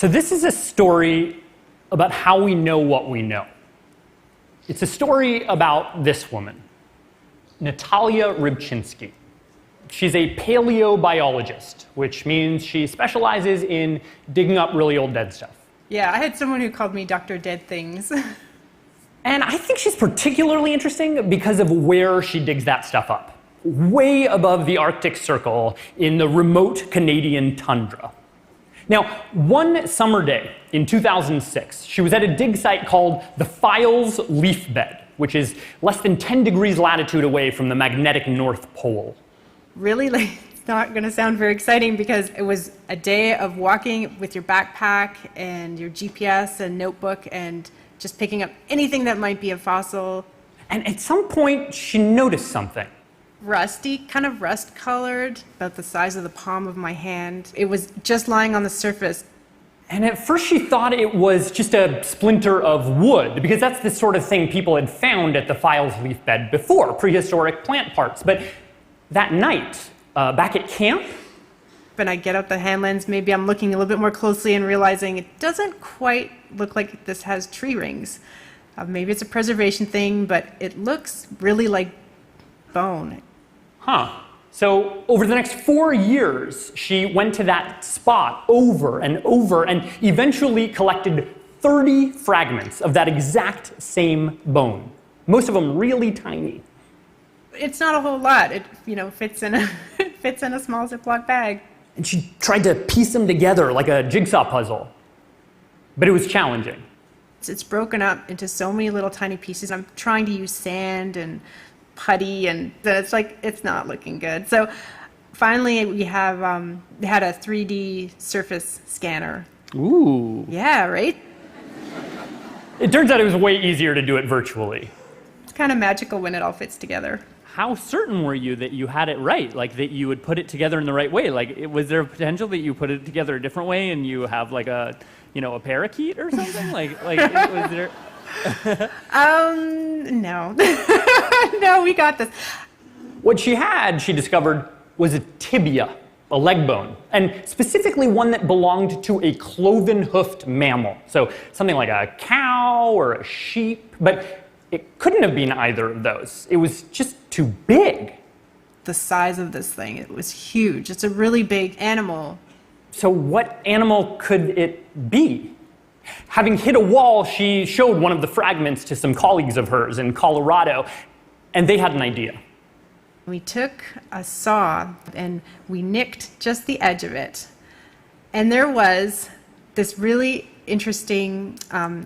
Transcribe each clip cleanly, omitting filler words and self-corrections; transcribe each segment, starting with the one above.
So this is a story about how we know what we know. It's a story about this woman, Natalia Rybczynski. She's a paleobiologist, which means she specializes in digging up really old dead stuff. Yeah, I had someone who called me Dr. Dead Things. And I think she's particularly interesting because of where she digs that stuff up. Way above the Arctic Circle in the remote Canadian tundra. Now, one summer day in 2006, she was at a dig site called the Files Leaf Bed, which is less than 10 degrees latitude away from the magnetic North Pole. Really? It's not going to sound very exciting because it was a day of walking with your backpack and your GPS and notebook and just picking up anything that might be a fossil. And at some point, she noticed something. Rusty, kind of rust-colored, about the size of the palm of my hand. It was just lying on the surface. And at first she thought it was just a splinter of wood, because that's the sort of thing people had found at the Files Leaf Bed before, prehistoric plant parts. But that night, back at camp, when I get out the hand lens, maybe I'm looking a little bit more closely and realizing it doesn't quite look like this has tree rings. Maybe it's a preservation thing, but it looks really like bone. Huh. So over the next 4 years, she went to that spot over and over and eventually collected 30 fragments of that exact same bone. Most of them really tiny. It's not a whole lot. It, fits in a small Ziploc bag. And she tried to piece them together like a jigsaw puzzle. But it was challenging. It's broken up into so many little tiny pieces. I'm trying to use sand and putty, and it's not looking good. So finally we had a 3D surface scanner. Ooh. Yeah, right? It turns out it was way easier to do it virtually. It's kind of magical when it all fits together. How certain were you that you had it right? Like that you would put it together in the right way? Like was there a potential that you put it together a different way and you have like a parakeet or something? Was there? No. No, we got this. What she had, she discovered, was a tibia, a leg bone, and specifically one that belonged to a cloven-hoofed mammal. So something like a cow or a sheep, but it couldn't have been either of those. It was just too big. The size of this thing, it was huge. It's a really big animal. So what animal could it be? Having hit a wall, she showed one of the fragments to some colleagues of hers in Colorado, and they had an idea. We took a saw and we nicked just the edge of it. And there was this really interesting,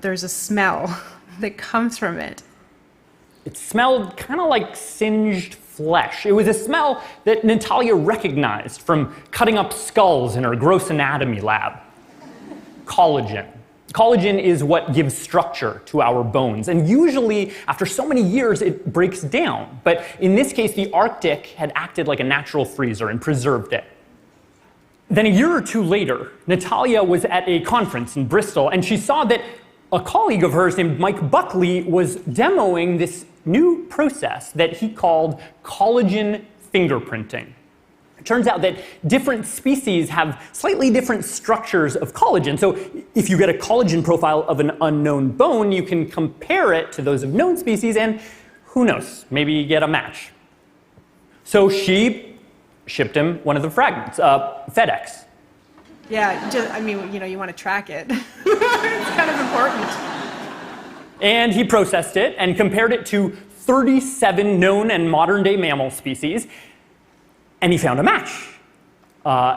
there's a smell that comes from it. It smelled kind of like singed flesh. It was a smell that Natalia recognized from cutting up skulls in her gross anatomy lab. Collagen. Collagen is what gives structure to our bones, and usually after so many years it breaks down. But in this case, the Arctic had acted like a natural freezer and preserved it. Then a year or two later, Natalia was at a conference in Bristol, and she saw that a colleague of hers named Mike Buckley was demoing this new process that he called collagen fingerprinting. It turns out that different species have slightly different structures of collagen. So if you get a collagen profile of an unknown bone, you can compare it to those of known species, and who knows, maybe you get a match. So she shipped him one of the fragments, FedEx. Yeah, you want to track it. It's kind of important. And he processed it and compared it to 37 known and modern-day mammal species, and he found a match.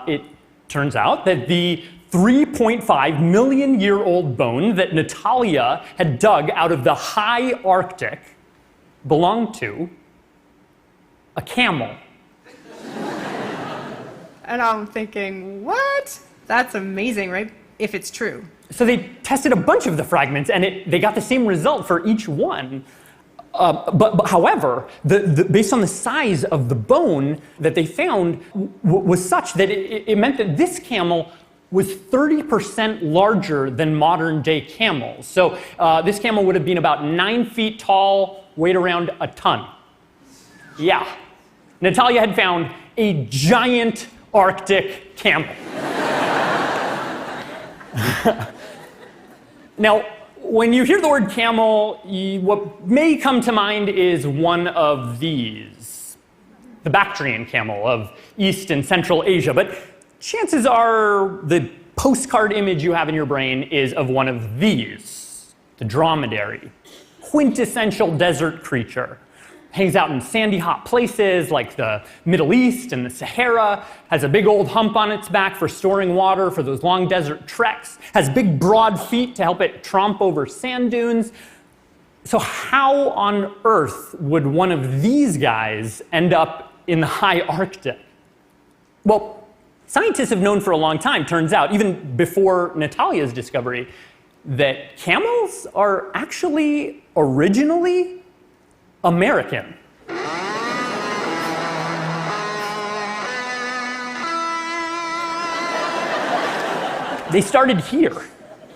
It turns out that the 3.5 million year old bone that Natalia had dug out of the high Arctic belonged to a camel. And I'm thinking, what? That's amazing, right? If it's true. So they tested a bunch of the fragments, and they got the same result for each one. But however, based on the size of the bone that they found was such that it meant that this camel was 30% larger than modern-day camels. So this camel would have been about 9 feet tall, weighed around a ton. Yeah. Natalia had found a giant Arctic camel. Now, when you hear the word camel, what may come to mind is one of these, the Bactrian camel of East and Central Asia. But chances are the postcard image you have in your brain is of one of these, the dromedary, quintessential desert creature. Hangs out in sandy, hot places like the Middle East and the Sahara, has a big old hump on its back for storing water for those long desert treks, has big broad feet to help it tromp over sand dunes. So how on earth would one of these guys end up in the high Arctic? Well, scientists have known for a long time, turns out, even before Natalia's discovery, that camels are actually originally American. They started here.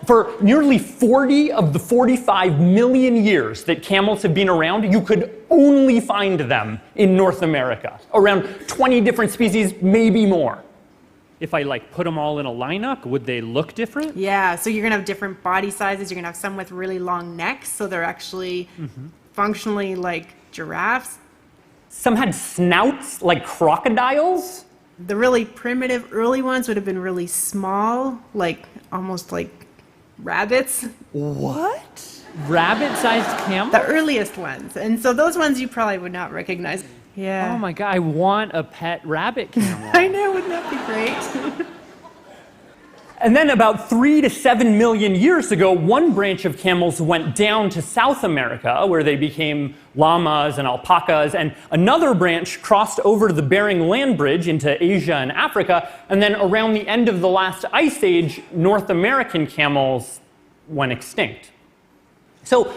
For nearly 40 of the 45 million years that camels have been around, you could only find them in North America. Around 20 different species, maybe more. If I put them all in a lineup, would they look different? Yeah, so you're going to have different body sizes. You're going to have some with really long necks, so they're actually functionally like giraffes. Some had snouts like crocodiles. The really primitive early ones would have been really small, almost like rabbits. What? Rabbit-sized camel? The earliest ones. And so those ones you probably would not recognize. Yeah. Oh my God, I want a pet rabbit camel. I know, wouldn't that be great? And then about 3 to 7 million years ago, one branch of camels went down to South America, where they became llamas and alpacas, and another branch crossed over the Bering Land Bridge into Asia and Africa, and then around the end of the last ice age, North American camels went extinct. So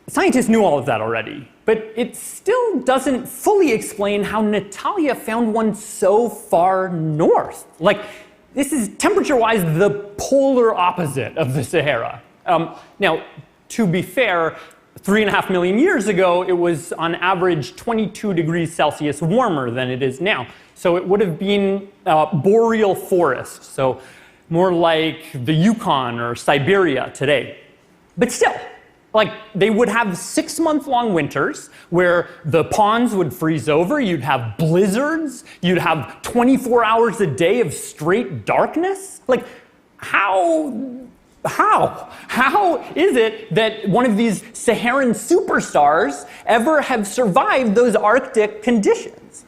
scientists knew all of that already, but it still doesn't fully explain how Natalia found one so far north. This is, temperature-wise, the polar opposite of the Sahara. Now, to be fair, 3.5 million years ago, it was on average 22 degrees Celsius warmer than it is now. So it would have been boreal forest, so more like the Yukon or Siberia today. But still, they would have 6-month-long winters where the ponds would freeze over, you'd have blizzards, you'd have 24 hours a day of straight darkness. How is it that one of these Saharan superstars ever have survived those Arctic conditions?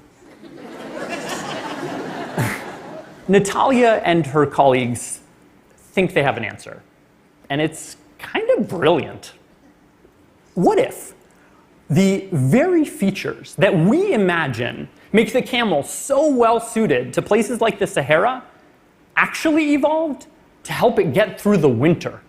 Natalia and her colleagues think they have an answer, and it's kind of brilliant. What if the very features that we imagine make the camel so well suited to places like the Sahara actually evolved to help it get through the winter?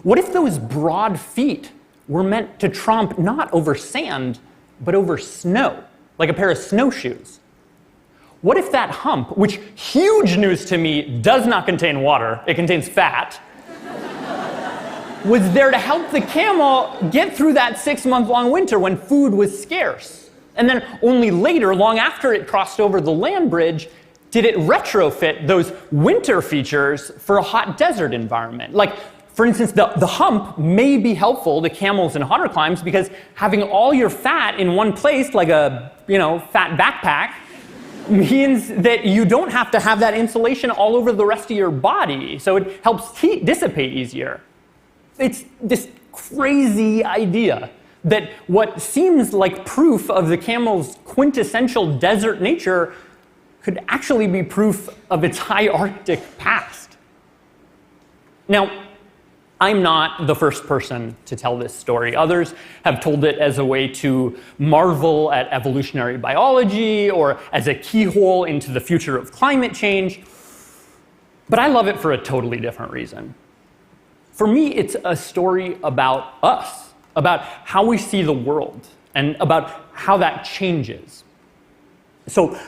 What if those broad feet were meant to tromp not over sand, but over snow, like a pair of snowshoes? What if that hump, which, huge news to me, does not contain water, it contains fat, was there to help the camel get through that 6-month-long winter when food was scarce? And then only later, long after it crossed over the land bridge, did it retrofit those winter features for a hot desert environment? For instance, the hump may be helpful to camels in hotter climes because having all your fat in one place, like a fat backpack, means that you don't have to have that insulation all over the rest of your body, so it helps heat dissipate easier. It's this crazy idea that what seems like proof of the camel's quintessential desert nature could actually be proof of its high Arctic past. Now, I'm not the first person to tell this story. Others have told it as a way to marvel at evolutionary biology or as a keyhole into the future of climate change. But I love it for a totally different reason. For me, it's a story about us, about how we see the world, and about how that changes. So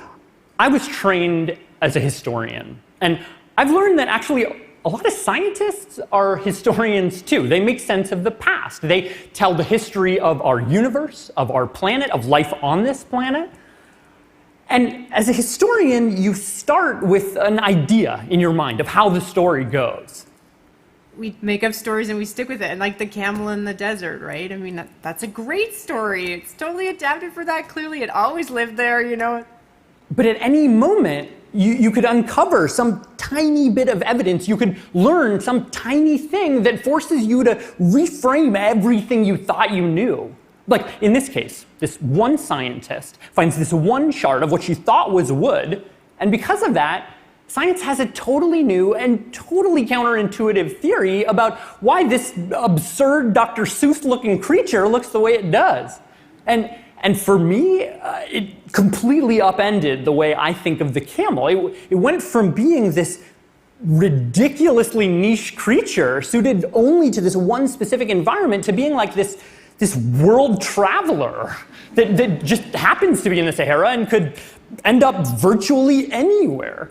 I was trained as a historian, and I've learned that actually a lot of scientists are historians too. They make sense of the past. They tell the history of our universe, of our planet, of life on this planet. And as a historian, you start with an idea in your mind of how the story goes. we make up stories and we stick with it. And like the camel in the desert, right? I mean, that's a great story. It's totally adapted for that. Clearly, it always lived there, you know. But at any moment, you could uncover some tiny bit of evidence. You could learn some tiny thing that forces you to reframe everything you thought you knew. Like in this case, this one scientist finds this one shard of what she thought was wood, and because of that, science has a totally new and totally counterintuitive theory about why this absurd Dr. Seuss-looking creature looks the way it does. And for me, it completely upended the way I think of the camel. It went from being this ridiculously niche creature suited only to this one specific environment to being like this world traveler that just happens to be in the Sahara and could end up virtually anywhere.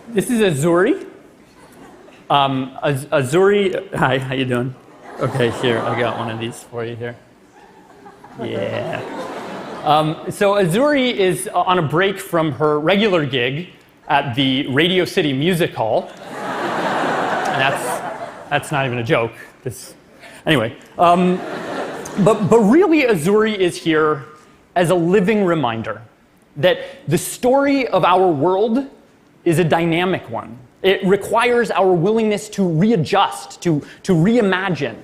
This is Azuri. Azuri, hi, how you doing? Okay, here, I got one of these for you here. Yeah. So Azuri is on a break from her regular gig at the Radio City Music Hall. And that's not even a joke. Anyway, but really Azuri is here as a living reminder that the story of our world is a dynamic one. It requires our willingness to readjust, to reimagine.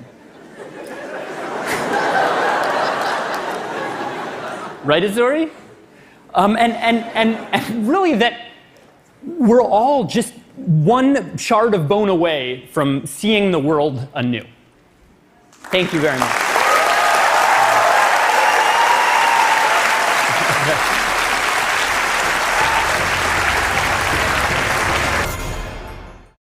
Right, Azuri? And really that we're all just one shard of bone away from seeing the world anew. Thank you very much.